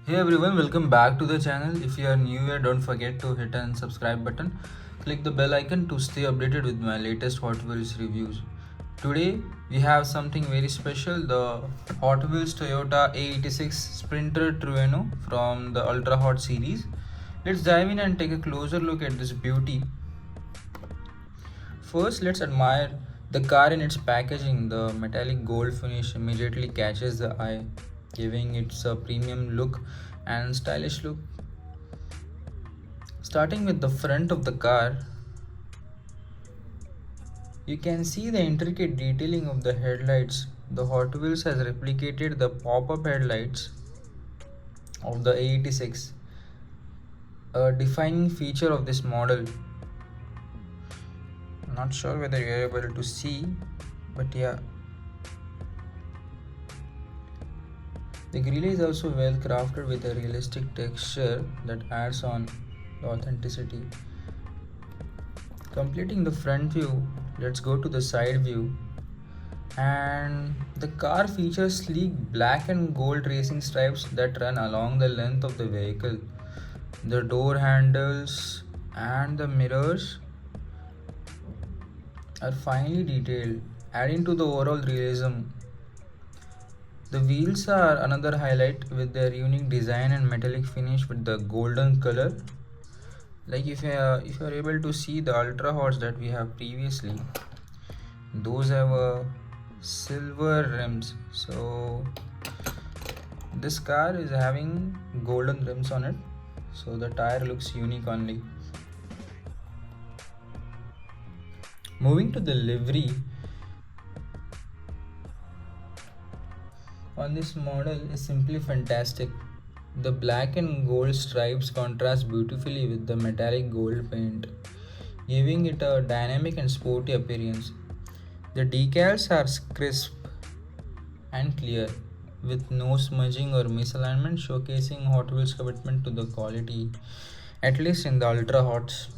Hey everyone, welcome back to the channel. If you are new here, don't forget to hit and subscribe button. Click the bell icon to stay updated with my latest Hot Wheels reviews. Today we have something very special, the Hot Wheels Toyota AE86 Sprinter Trueno from the Ultra Hot series. Let's dive in and take a closer look at this beauty. First, let's admire the car in its packaging. The metallic gold finish immediately catches the eye, giving it a premium look and stylish look. Starting with the front of the car, you can see the intricate detailing of the headlights. The Hot Wheels has replicated the pop-up headlights of the A86, a defining feature of this model. Not sure whether you are able to see, but yeah. The grille is also well crafted with a realistic texture that adds on the authenticity. Completing the front view, let's go to the side view. And the car features sleek black and gold racing stripes that run along the length of the vehicle. The door handles and the mirrors are finely detailed, adding to the overall realism. The wheels are another highlight with their unique design and metallic finish with the golden color. Like if you are able to see the Ultra Hots that we have previously, those have silver rims. So this car is having golden rims on it, so the tire looks unique only. Moving to the livery, on this model is simply fantastic. The black and gold stripes contrast beautifully with the metallic gold paint, giving it a dynamic and sporty appearance. The decals are crisp and clear, with no smudging or misalignment, showcasing Hot Wheels' commitment to the quality, at least in the Ultra Hots.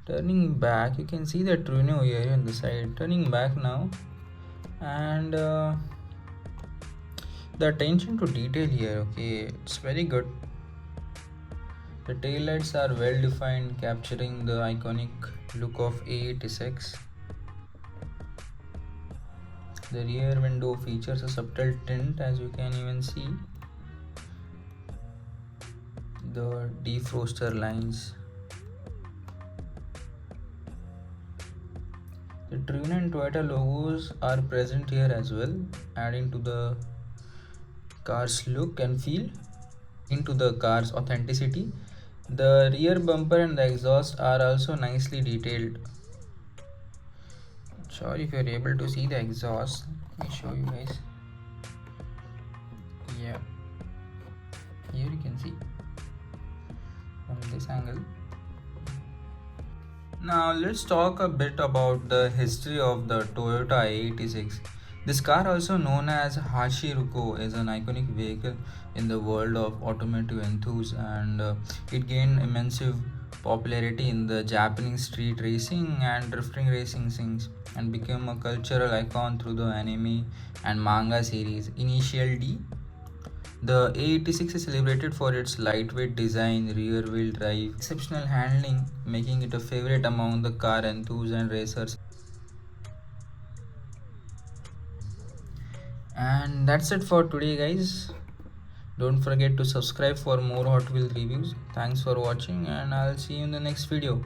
Turning back, you can see the Trueno here on the side. Turning back now, and the attention to detail here, okay, it's very good. The tail lights are well defined, capturing the iconic look of AE86. The rear window features a subtle tint, as you can even see. The defroster lines. The Trueno and Toyota logos are present here as well, adding to the car's look and feel, into the car's authenticity. The rear bumper and the exhaust are also nicely detailed. Sorry if you're able to see the exhaust. Let me show you guys. Yeah, here you can see from this angle. Now let's talk a bit about the history of the Toyota A86. This car, also known as Hashiruko, is an iconic vehicle in the world of automotive enthusiasts, and it gained immense popularity in the Japanese street racing and drifting racing scenes and became a cultural icon through the anime and manga series. Initially, the A86 is celebrated for its lightweight design, rear-wheel drive, exceptional handling, making it a favorite among the car enthusiasts and racers. And that's it for today, guys. Don't forget to subscribe for more Hot Wheels reviews. Thanks for watching, and I'll see you in the next video.